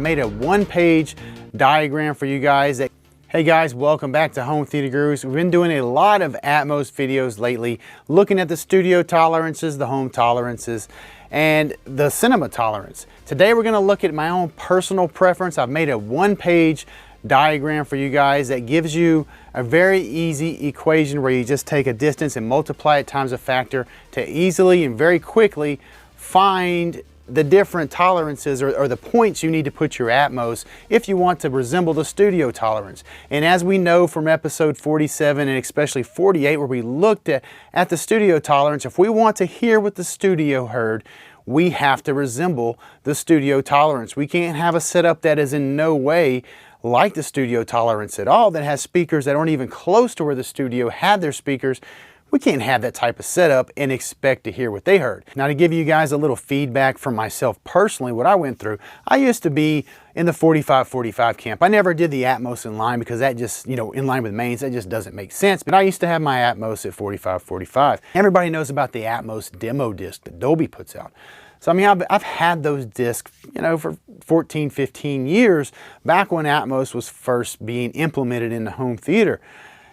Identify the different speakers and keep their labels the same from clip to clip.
Speaker 1: made a one-page diagram for you guys. Hey guys, welcome back to Home Theater Gurus. We've been doing a lot of Atmos videos lately, looking at the studio tolerances, the home tolerances, and the cinema tolerance. Today we're going to look at my own personal preference. I've made a one-page diagram for you guys that gives you a very easy equation where you just take a distance and multiply it times a factor to easily and very quickly find the different tolerances or the points you need to put your Atmos if you want to resemble the studio tolerance. And as we know from episode 47 and especially 48 where we looked at the studio tolerance, if we want to hear what the studio heard, we have to resemble the studio tolerance. We can't have a setup that is in no way like the studio tolerance at all, that has speakers that aren't even close to where the studio had their speakers. We can't have that type of setup and expect to hear what they heard. Now, to give you guys a little feedback from myself personally, what I went through, I used to be in the 45-45 camp. I never did the Atmos in line because that just, in line with mains, that just doesn't make sense. But I used to have my Atmos at 45-45. Everybody knows about the Atmos demo disc that Dolby puts out. So, I mean, I've had those discs, for 14, 15 years, back when Atmos was first being implemented in the home theater.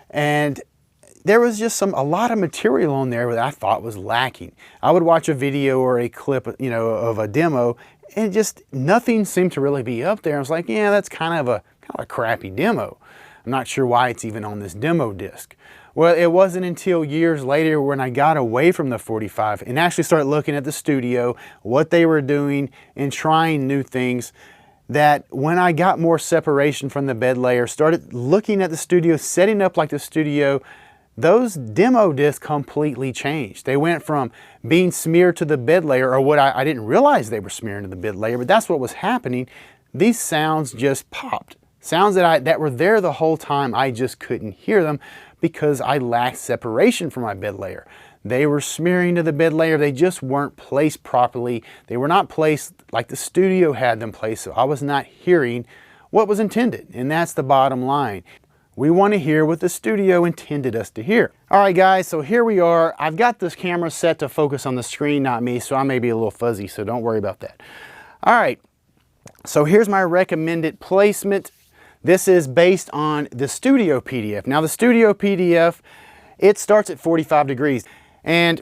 Speaker 1: And there was just a lot of material on there that I thought was lacking. I would watch a video or a clip, of a demo, and just nothing seemed to really be up there. I was like, yeah, that's kind of a crappy demo. I'm not sure why it's even on this demo disc. Well, it wasn't until years later when I got away from the 45 and actually started looking at the studio, what they were doing, and trying new things, that when I got more separation from the bed layer, started looking at the studio, setting up like the studio, those demo discs completely changed. They went from being smeared to the bed layer, or what I didn't realize they were smearing to the bed layer, but that's what was happening. These sounds just popped. Sounds that were there the whole time, I just couldn't hear them because I lacked separation from my bed layer. They were smearing to the bed layer. They just weren't placed properly. They were not placed like the studio had them placed, so I was not hearing what was intended, and that's the bottom line. We want to hear what the studio intended us to hear. All right, guys, so here we are. I've got this camera set to focus on the screen, not me, so I may be a little fuzzy, so don't worry about that. All right, so here's my recommended placement. This is based on the studio PDF. Now, the studio PDF, it starts at 45 degrees. And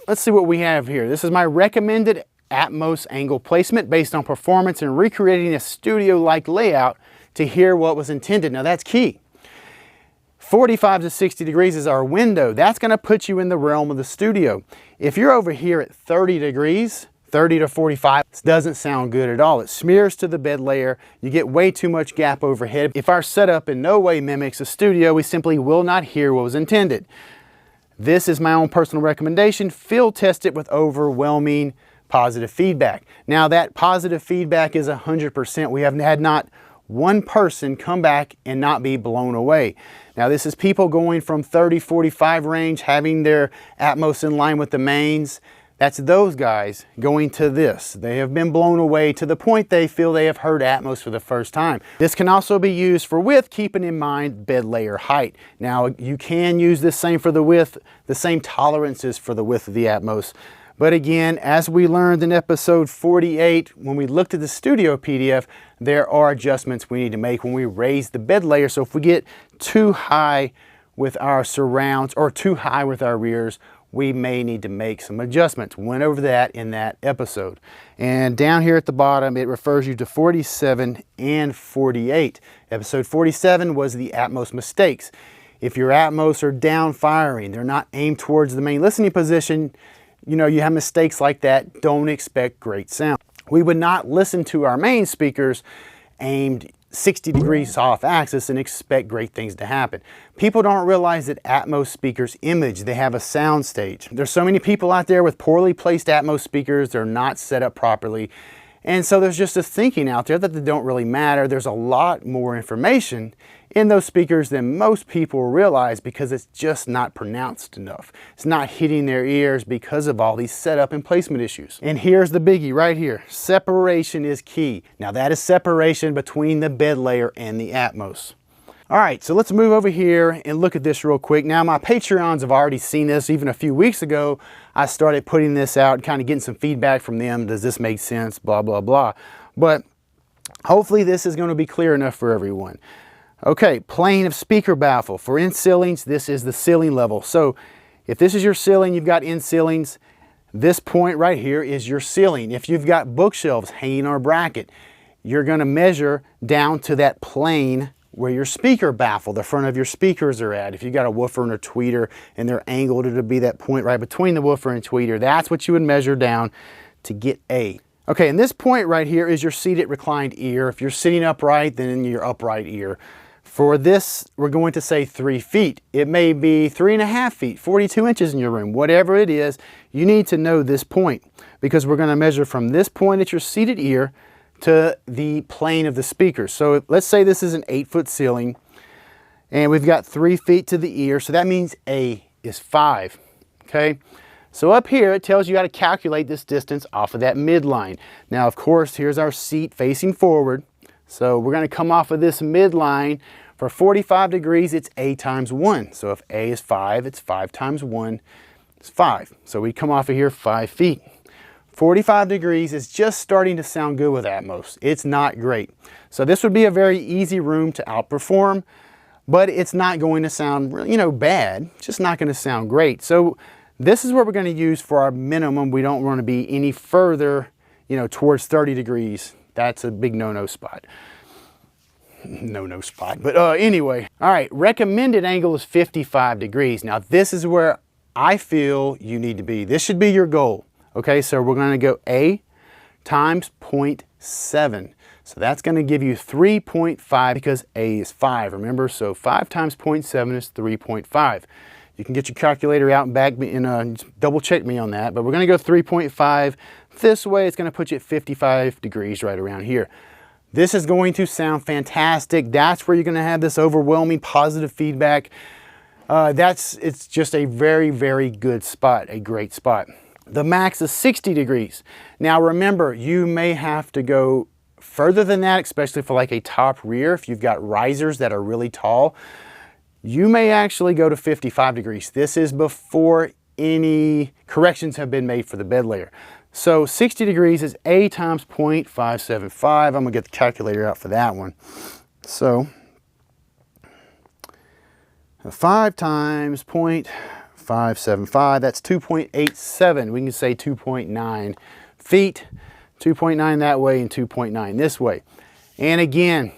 Speaker 1: let's see what we have here. This is my recommended Atmos angle placement based on performance and recreating a studio-like layout to hear what was intended. Now, that's key. 45 to 60 degrees is our window. That's going to put you in the realm of the studio. If you're over here at 30 degrees, 30 to 45, it doesn't sound good at all. It smears to the bed layer. You get way too much gap overhead. If our setup in no way mimics a studio, we simply will not hear what was intended. This is my own personal recommendation. Field test it with overwhelming positive feedback. Now, that positive feedback is 100%. We have had not one person come back and not be blown away. Now, this is people going from 30-45 range, having their Atmos in line with the mains. That's those guys going to this. They have been blown away to the point they feel they have heard Atmos for the first time. This can also be used for width, keeping in mind bed layer height. Now, you can use this same for the width, the same tolerances for the width of the Atmos. But again, as we learned in episode 48, when we looked at the studio PDF, there are adjustments we need to make when we raise the bed layer. So if we get too high with our surrounds or too high with our rears, we may need to make some adjustments. Went over that in that episode. And down here at the bottom, it refers you to 47 and 48. Episode 47 was the Atmos mistakes. If your Atmos are down firing, they're not aimed towards the main listening position, you have mistakes like that, don't expect great sound. We would not listen to our main speakers aimed 60 degrees off axis and expect great things to happen. People don't realize that Atmos speakers image, they have a sound stage. There's so many people out there with poorly placed Atmos speakers, they're not set up properly. And so there's just this thinking out there that they don't really matter. There's a lot more information in those speakers than most people realize because it's just not pronounced enough. It's not hitting their ears because of all these setup and placement issues. And here's the biggie right here. Separation is key. Now that is separation between the bed layer and the Atmos. All right, so let's move over here and look at this real quick. Now my Patreons have already seen this. Even a few weeks ago, I started putting this out, kind of getting some feedback from them. Does this make sense? Blah, blah, blah. But Hopefully this is going to be clear enough for everyone. Okay, plane of speaker baffle. For in ceilings, this is the ceiling level. So if this is your ceiling, you've got in ceilings, this point right here is your ceiling. If you've got bookshelves hanging on a bracket, you're going to measure down to that plane where your speaker baffle, the front of your speakers are at. If you've got a woofer and a tweeter and they're angled, it'll be that point right between the woofer and tweeter. That's what you would measure down to get A. Okay, and this point right here is your seated reclined ear. If you're sitting upright, then your upright ear. For this, we're going to say 3 feet. It may be 3.5 feet, 42 inches in your room. Whatever it is, you need to know this point because we're going to measure from this point at your seated ear to the plane of the speaker. So let's say this is an 8-foot ceiling and we've got 3 feet to the ear. So that means A is 5, okay? So up here, it tells you how to calculate this distance off of that midline. Now, of course, here's our seat facing forward. So we're going to come off of this midline. For 45 degrees, it's A times 1. So if A is 5, it's 5 times 1 is 5. So we come off of here 5 feet. 45 degrees is just starting to sound good with Atmos. It's not great. So this would be a very easy room to outperform, but it's not going to sound, bad. It's just not going to sound great. So this is what we're going to use for our minimum. We don't want to be any further, towards 30 degrees. That's a big no-no spot. No spot, but anyway. All right, recommended angle is 55 degrees. Now this is where I feel you need to be. This should be your goal. Okay, so we're going to go A times 0.7. So that's going to give you 3.5 because A is 5, remember? So 5 times 0.7 is 3.5. You can get your calculator out and back me and double check me on that, but we're going to go 3.5. This way, it's going to put you at 55 degrees right around here. This is going to sound fantastic. That's where you're going to have this overwhelming positive feedback. It's just a very, very good spot, a great spot. The max is 60 degrees. Now remember, you may have to go further than that, especially for like a top rear. If you've got risers that are really tall, you may actually go to 55 degrees. This is before any corrections have been made for the bed layer. So 60 degrees is A times 0.575. I'm gonna get the calculator out for that one. So 5 times 0.575, that's 2.87. We can say 2.9 feet, 2.9 that way and 2.9 this way. And again,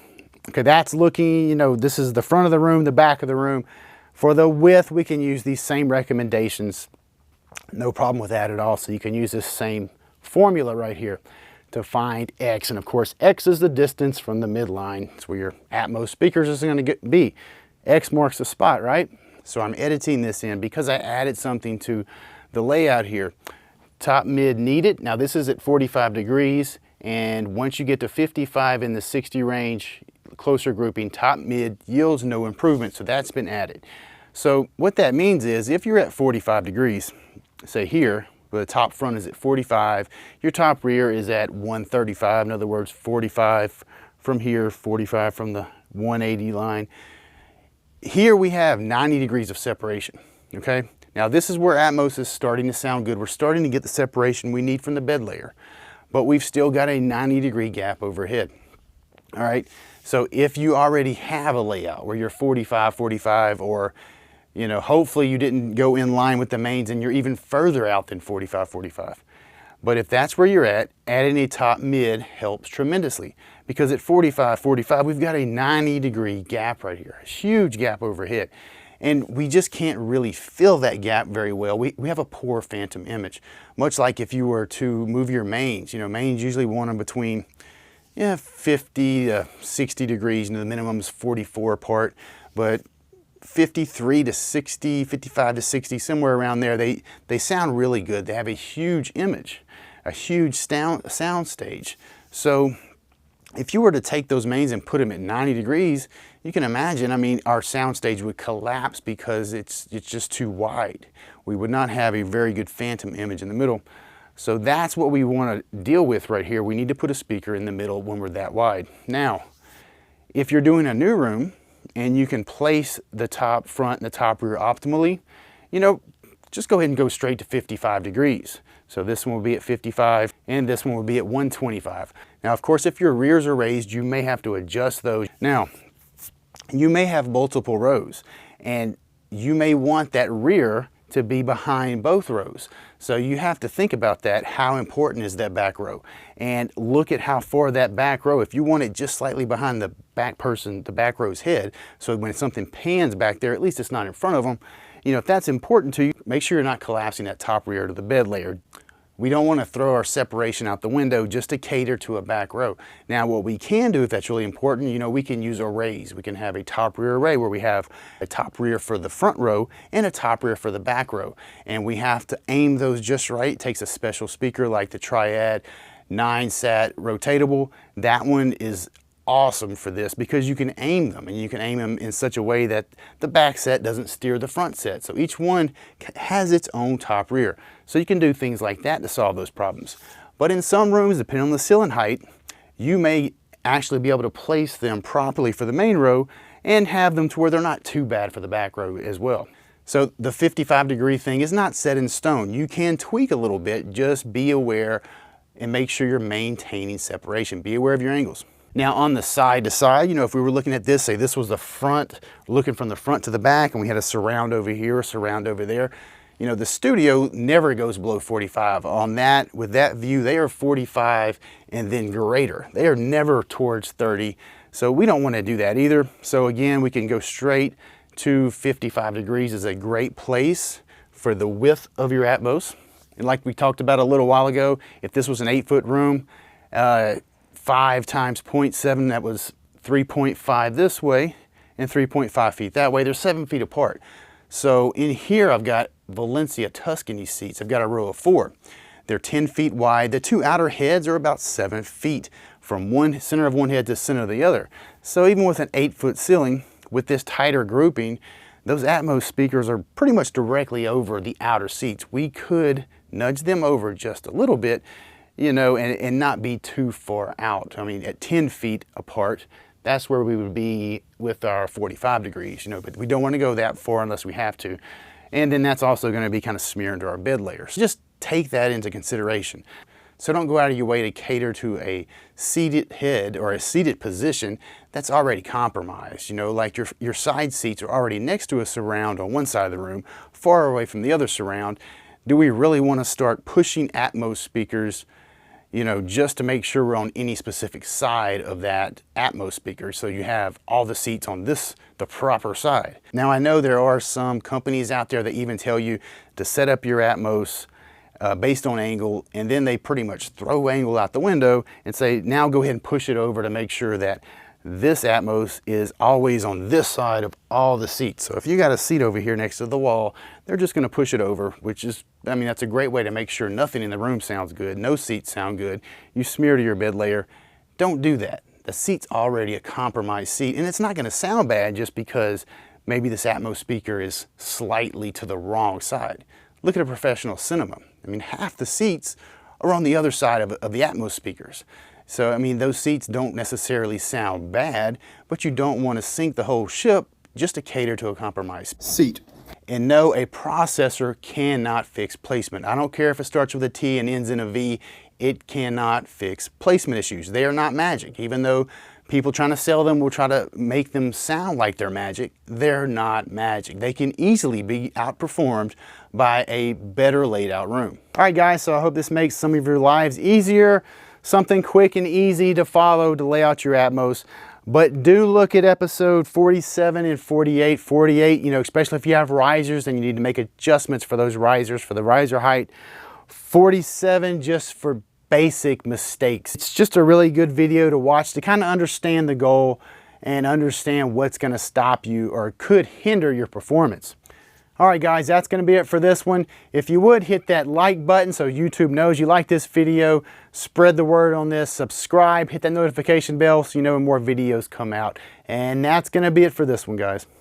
Speaker 1: okay, that's looking, this is the front of the room, the back of the room. For the width, we can use these same recommendations. No problem with that at all. So you can use this same formula right here to find X. And of course, X is the distance from the midline. It's where your Atmos speakers is going to be. X marks the spot, right? So I'm editing this in because I added something to the layout here. Top mid needed. Now this is at 45 degrees. And once you get to 55 in the 60 range, closer grouping, top mid yields no improvement. So that's been added. So what that means is if you're at 45 degrees, say here, where the top front is at 45, your top rear is at 135. In other words, 45 from here, 45 from the 180 line. Here we have 90 degrees of separation, okay? Now this is where Atmos is starting to sound good. We're starting to get the separation we need from the bed layer, but we've still got a 90-degree gap overhead, all right? So if you already have a layout where you're 45, 45, or hopefully you didn't go in line with the mains and you're even further out than 45, 45. But if that's where you're at, adding a top mid helps tremendously because at 45, 45, we've got a 90-degree gap right here, a huge gap overhead. And we just can't really fill that gap very well. We have a poor phantom image, much like if you were to move your mains. Mains usually want them between 50 to 60 degrees, the minimum is 44 apart, but 53 to 60, 55 to 60, somewhere around there, they sound really good. They have a huge image, a huge sound stage. So if you were to take those mains and put them at 90 degrees, you can imagine, our sound stage would collapse because it's just too wide. We would not have a very good phantom image in the middle. So that's what we want to deal with right here. We need to put a speaker in the middle when we're that wide. Now, if you're doing a new room, and you can place the top front and the top rear optimally, just go ahead and go straight to 55 degrees. So this one will be at 55 and this one will be at 125. Now, of course, if your rears are raised, you may have to adjust those. Now, you may have multiple rows and you may want that rear to be behind both rows. So you have to think about that. How important is that back row? And look at how far that back row, if you want it just slightly behind the back row's head, so when something pans back there, at least it's not in front of them. You know, if that's important to you, make sure you're not collapsing that top rear to the bed layer. We don't want to throw our separation out the window just to cater to a back row. Now, what we can do, if that's really important, you know, we can use arrays. We can have a top rear array where we have a top rear for the front row and a top rear for the back row. And we have to aim those just right. It takes a special speaker like the Triad 9-sat rotatable. That one is awesome for this because you can aim them, and you can aim them in such a way that the back set doesn't steer the front set. So each one has its own top rear. So you can do things like that to solve those problems. But in some rooms, depending on the ceiling height, you may actually be able to place them properly for the main row and have them to where they're not too bad for the back row as well. So the 55-degree thing is not set in stone. You can tweak a little bit, just be aware and make sure you're maintaining separation. Be aware of your angles. Now on the side to side, you know, if we were looking at this, say this was the front, looking from the front to the back, and we had a surround over here, a surround over there, you know, the studio never goes below 45. On that, with that view, they are 45 and then greater. They are never towards 30. So we don't want to do that either. So again, we can go straight to 55 degrees is a great place for the width of your Atmos. And like we talked about a little while ago, if this was an 8-foot room, 5 times 0.7, that was 3.5 this way and 3.5 feet that way. They're 7 feet apart. So in here I've got Valencia Tuscany seats. I've got a row of 4. They're 10 feet wide. The 2 outer heads are about 7 feet from one center of one head to center of the other. So even with an 8-foot ceiling, with this tighter grouping, those Atmos speakers are pretty much directly over the outer seats. We could nudge them over just a little bit, you know, and not be too far out. I mean, at 10 feet apart, that's where we would be with our 45 degrees, you know, but we don't want to go that far unless we have to. And then that's also going to be kind of smearing to our bed layer. So just take that into consideration. So don't go out of your way to cater to a seated head or a seated position that's already compromised. You know, like your side seats are already next to a surround on one side of the room, far away from the other surround. Do we really want to start pushing Atmos speakers, you know, just to make sure we're on any specific side of that Atmos speaker, so you have all the seats on the proper side? Now, I know there are some companies out there that even tell you to set up your Atmos based on angle, and then they pretty much throw angle out the window and say, now go ahead and push it over to make sure that this Atmos is always on this side of all the seats. So if you got a seat over here next to the wall, they're just going to push it over, which is, I mean, that's a great way to make sure nothing in the room sounds good, no seats sound good. You smear to your bed layer. Don't do that. The seat's already a compromised seat, and it's not going to sound bad just because maybe this Atmos speaker is slightly to the wrong side. Look at a professional cinema. I mean, half the seats are on the other side of the Atmos speakers. So, I mean, those seats don't necessarily sound bad, but you don't want to sink the whole ship just to cater to a compromised seat. And no, a processor cannot fix placement. I don't care if it starts with a T and ends in a V, it cannot fix placement issues. They are not magic. Even though people trying to sell them will try to make them sound like they're magic, they're not magic. They can easily be outperformed by a better laid out room. All right, guys, so I hope this makes some of your lives easier. Something quick and easy to follow to lay out your Atmos. But do look at episode 47 and 48. 48, you know, especially if you have risers and you need to make adjustments for those risers, for the riser height. 47, just for basic mistakes. It's just a really good video to watch to kind of understand the goal and understand what's going to stop you or could hinder your performance. All right, guys, that's going to be it for this one. If you would, hit that like button so YouTube knows you like this video. Spread the word on this. Subscribe. Hit that notification bell so you know when more videos come out. And that's going to be it for this one, guys.